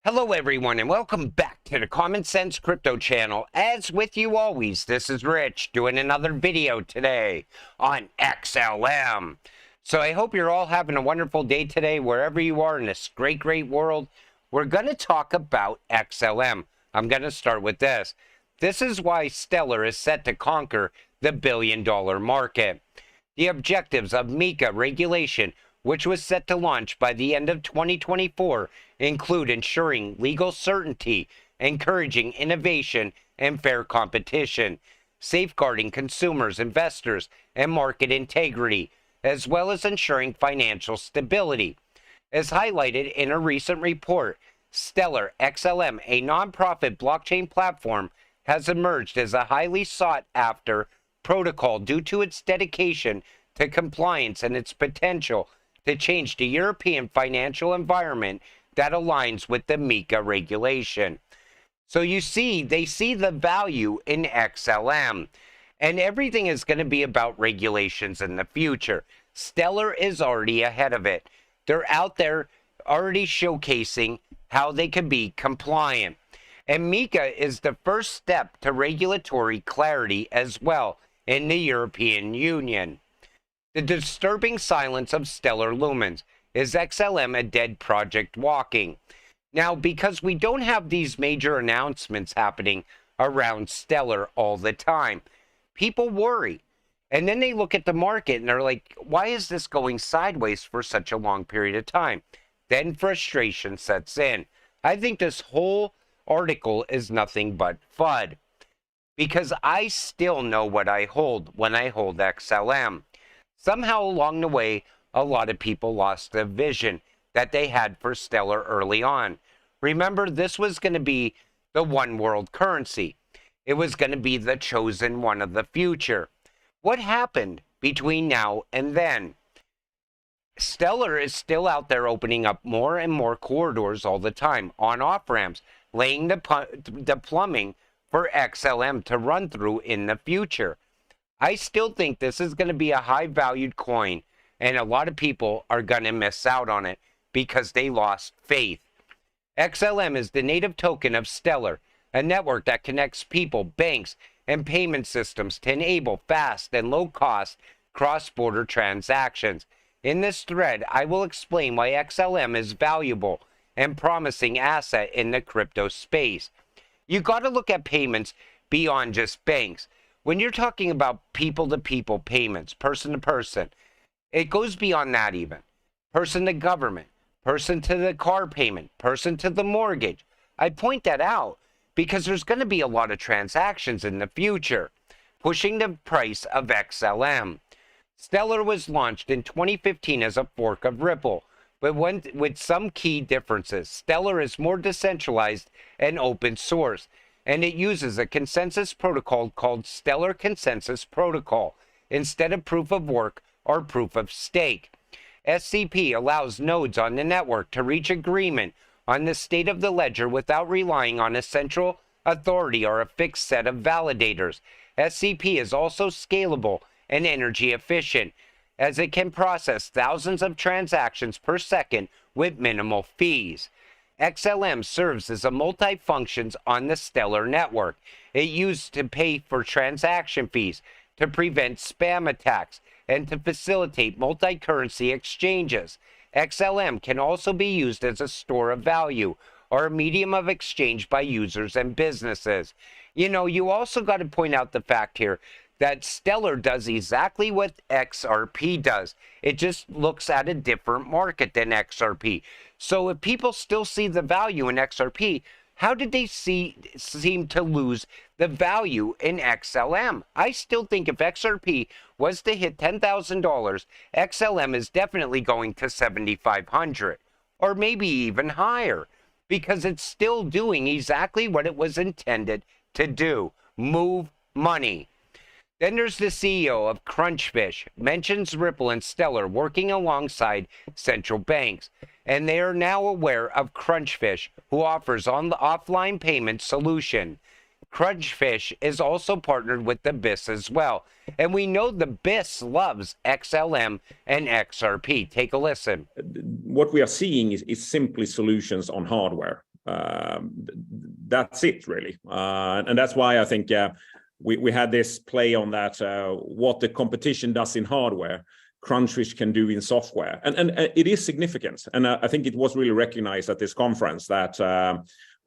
Hello everyone and welcome back to the Common Sense Crypto channel. As with you always, this is Rich doing another video today on XLM. So I hope you're all having a wonderful day today wherever you are in this great world. We're going to talk about XLM. I'm going to start with this. This is why Stellar is set to conquer the billion-dollar market. The objectives of MiCA regulation, which was set to launch by the end of 2024, include ensuring legal certainty, encouraging innovation and fair competition, safeguarding consumers, investors, and market integrity, as well as ensuring financial stability. As highlighted in a recent report, Stellar XLM, a nonprofit blockchain platform, has emerged as a highly sought-after protocol due to its dedication to compliance and its potential to change the European financial environment that aligns with the MiCA regulation. So you see, they see the value in XLM, and everything is going to be about regulations in the future. Stellar is already ahead of it. They're out there already showcasing how they can be compliant. And MiCA is the first step to regulatory clarity as well in the European Union. The disturbing silence of Stellar lumens. Is XLM a dead project walking? Now, because we don't have these major announcements happening around Stellar all the time, people worry. And then they look at the market and they're like, why is this going sideways for such a long period of time? Then frustration sets in. I think this whole article is nothing but FUD. Because I still know what I hold when I hold XLM. Somehow along the way, a lot of people lost the vision that they had for Stellar early on. Remember, this was going to be the one world currency. It was going to be the chosen one of the future. What happened between now and then? Stellar is still out there opening up more and more corridors all the time, on-off ramps, laying the plumbing for XLM to run through in the future. I still think this is going to be a high-valued coin, and a lot of people are going to miss out on it because they lost faith. XLM is the native token of Stellar, a network that connects people, banks, and payment systems to enable fast and low-cost cross-border transactions. In this thread, I will explain why XLM is valuable and promising asset in the crypto space. You got to look at payments beyond just banks. When you're talking about people-to-people payments, person-to-person, it goes beyond that even. Person to government, person to the car payment, person to the mortgage. I point that out because there's going to be a lot of transactions in the future, pushing the price of XLM. Stellar was launched in 2015 as a fork of Ripple, but with some key differences. Stellar is more decentralized and open source, and it uses a consensus protocol called Stellar Consensus Protocol instead of proof of work or proof of stake. SCP allows nodes on the network to reach agreement on the state of the ledger without relying on a central authority or a fixed set of validators. SCP is also scalable and energy efficient, as it can process thousands of transactions per second with minimal fees. XLM serves as a multi-functions on the Stellar network. It used to pay for transaction fees, to prevent spam attacks, and to facilitate multi-currency exchanges. XLM can also be used as a store of value or a medium of exchange by users and businesses. You know, you also got to point out the fact here that Stellar does exactly what XRP does. It just looks at a different market than XRP. So if people still see the value in XRP, how did they seem to lose the value in XLM? I still think if XRP was to hit $10,000, XLM is definitely going to $7,500 or maybe even higher, because it's still doing exactly what it was intended to do: move money. Then there's the CEO of Crunchfish, mentions Ripple and Stellar working alongside central banks, and they are now aware of Crunchfish, who offers on the offline payment solution. Crunchfish is also partnered with the BIS as well, and we know the BIS loves XLM and XRP. Take a listen. What we are seeing is simply solutions on hardware. that's it really. And that's why I think we had this play on that, what the competition does in hardware, Crunchfish can do in software. And it is significant. And I think it was really recognized at this conference that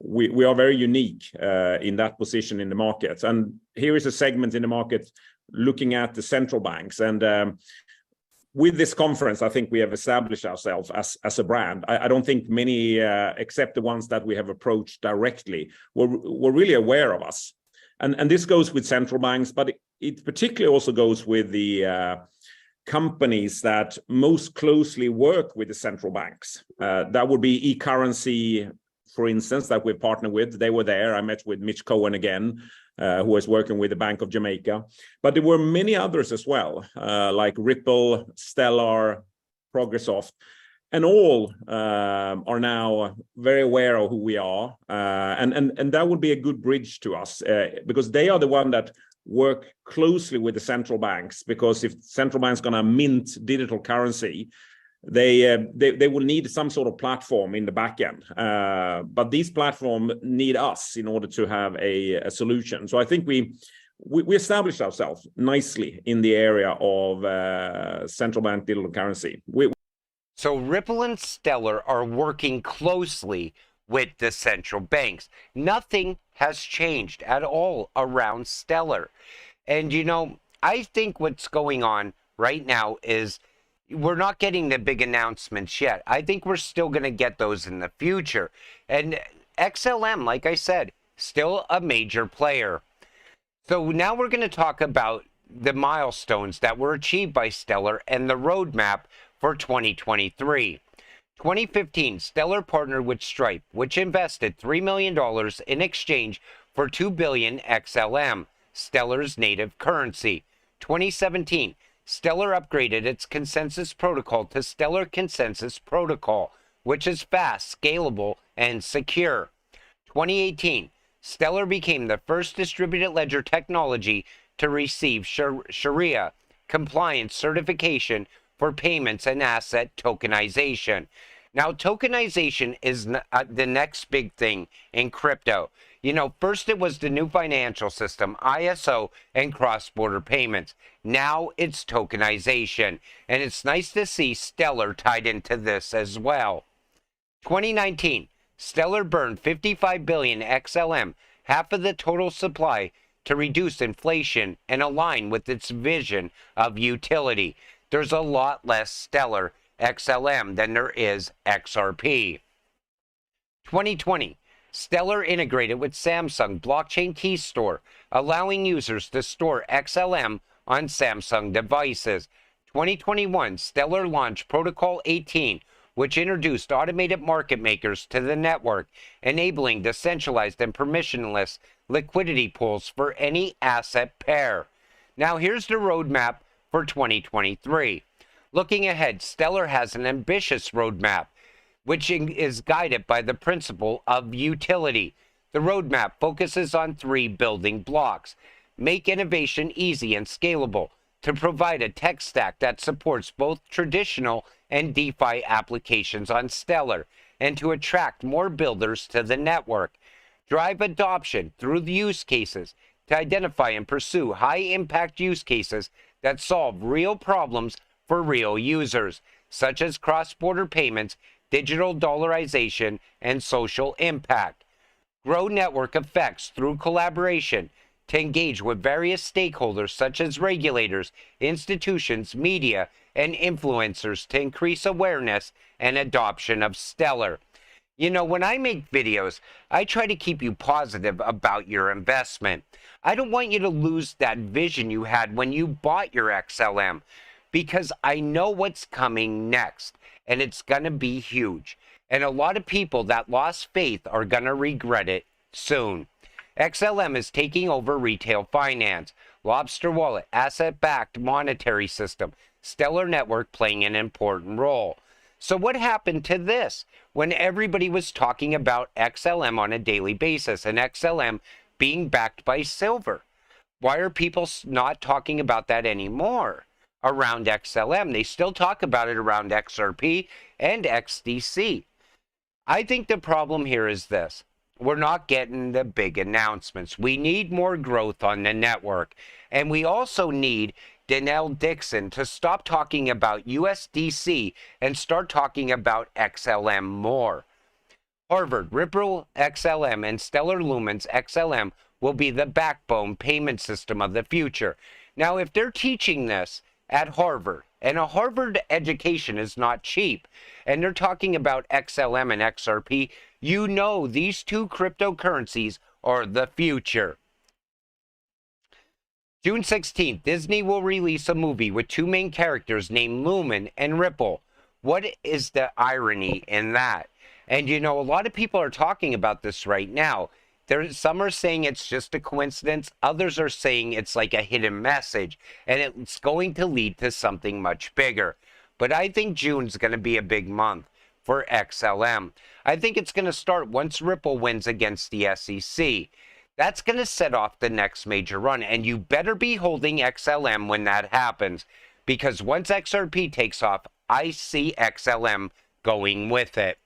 we are very unique in that position in the market. And here is a segment in the market looking at the central banks. And with this conference, I think we have established ourselves as a brand. I don't think many, except the ones that we have approached directly, were really aware of us. And this goes with central banks, but it particularly also goes with the companies that most closely work with the central banks. That would be e-currency, for instance, that we've partnered with. They were there. I met with Mitch Cohen again, who was working with the Bank of Jamaica. But there were many others as well, like Ripple, Stellar, Progressoft, and all are now very aware of who we are. And that would be a good bridge to us, because they are the one that work closely with the central banks, because if central banks going to mint digital currency, they will need some sort of platform in the back end. But these platforms need us in order to have a solution. So I think we established ourselves nicely in the area of central bank digital currency. So Ripple and Stellar are working closely with the central banks. Nothing has changed at all around Stellar. And, you know, I think what's going on right now is we're not getting the big announcements yet. I think we're still going to get those in the future. And XLM, like I said, still a major player. So now we're going to talk about the milestones that were achieved by Stellar and the roadmap for 2023. 2015, Stellar partnered with Stripe, which invested $3 million in exchange for 2 billion XLM, Stellar's native currency. 2017, Stellar upgraded its consensus protocol to Stellar Consensus Protocol, which is fast, scalable, and secure. 2018, Stellar became the first distributed ledger technology to receive Sharia compliance certification for payments and asset tokenization. Now, tokenization is the next big thing in crypto. You know, first it was the new financial system, ISO, and cross-border payments. Now it's tokenization. And it's nice to see Stellar tied into this as well. 2019, Stellar burned 55 billion XLM, half of the total supply, to reduce inflation and align with its vision of utility. There's a lot less Stellar XLM than there is XRP. 2020, Stellar integrated with Samsung Blockchain Key Store, allowing users to store XLM on Samsung devices. 2021, Stellar launched Protocol 18, which introduced automated market makers to the network, enabling decentralized and permissionless liquidity pools for any asset pair. Now here's the roadmap for 2023. Looking ahead, Stellar has an ambitious roadmap, which is guided by the principle of utility. The roadmap focuses on 3 building blocks. Make innovation easy and scalable, to provide a tech stack that supports both traditional and DeFi applications on Stellar, and to attract more builders to the network. Drive adoption through the use cases, to identify and pursue high-impact use cases that solve real problems for real users, such as cross-border payments, digital dollarization, and social impact. Grow network effects through collaboration, to engage with various stakeholders such as regulators, institutions, media, and influencers to increase awareness and adoption of Stellar. You know, when I make videos, I try to keep you positive about your investment. I don't want you to lose that vision you had when you bought your XLM, because I know what's coming next, and it's going to be huge. And a lot of people that lost faith are going to regret it soon. XLM is taking over retail finance, Lobster Wallet, asset-backed monetary system, Stellar Network playing an important role. So what happened to this when everybody was talking about XLM on a daily basis and XLM being backed by silver? Why are people not talking about that anymore around XLM? They still talk about it around XRP and XDC. I think the problem here is this. We're not getting the big announcements. We need more growth on the network. And we also need Danelle Dixon to stop talking about USDC and start talking about XLM more. Harvard, Ripple XLM, and Stellar Lumens XLM will be the backbone payment system of the future. Now, if they're teaching this at Harvard, and a Harvard education is not cheap, and they're talking about XLM and XRP, you know these two cryptocurrencies are the future. June 16th, Disney will release a movie with two main characters named Lumen and Ripple. What is the irony in that? And you know, a lot of people are talking about this right now. Some are saying it's just a coincidence. Others are saying it's like a hidden message, and it's going to lead to something much bigger. But I think June's going to be a big month for XLM. I think it's going to start once Ripple wins against the SEC. That's going to set off the next major run, and you better be holding XLM when that happens, because once XRP takes off, I see XLM going with it.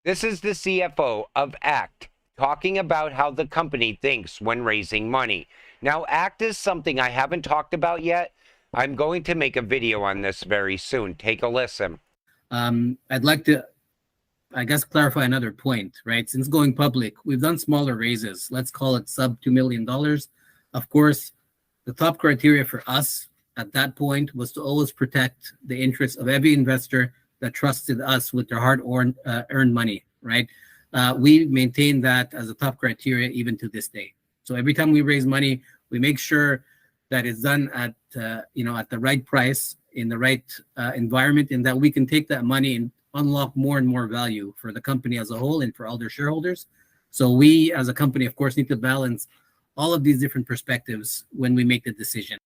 This is the CFO of ACT talking about how the company thinks when raising money. Now, ACT is something I haven't talked about yet. I'm going to make a video on this very soon. Take a listen. I'd like to, I guess, clarify another point, right? Since going public, we've done smaller raises. Let's call it sub $2 million. Of course, the top criteria for us at that point was to always protect the interests of every investor that trusted us with their hard-earned money, right? We maintain that as a top criteria even to this day. So every time we raise money, we make sure that it's done at at the right price, in the right environment, and that we can take that money and unlock more and more value for the company as a whole and for all their shareholders. So we, as a company, of course, need to balance all of these different perspectives when we make the decision.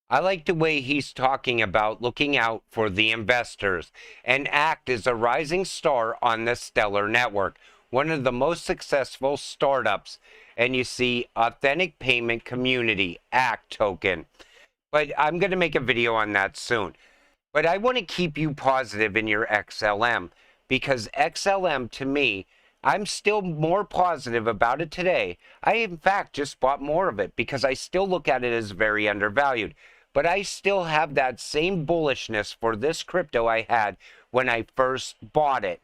I like the way he's talking about looking out for the investors. And ACT is a rising star on the Stellar network, one of the most successful startups. And you see Authentic Payment Community, ACT token. But I'm going to make a video on that soon. But I want to keep you positive in your XLM, because XLM, to me, I'm still more positive about it today. I, in fact, just bought more of it because I still look at it as very undervalued. But I still have that same bullishness for this crypto I had when I first bought it.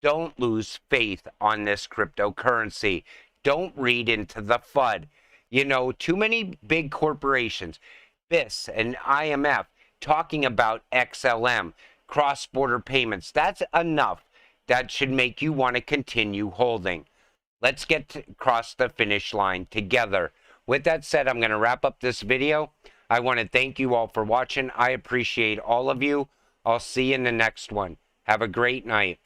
Don't lose faith on this cryptocurrency. Don't read into the FUD. You know, too many big corporations, BIS and IMF, talking about XLM, cross-border payments. That's enough. That should make you want to continue holding. Let's get across the finish line together. With that said, I'm going to wrap up this video. I want to thank you all for watching. I appreciate all of you. I'll see you in the next one. Have a great night.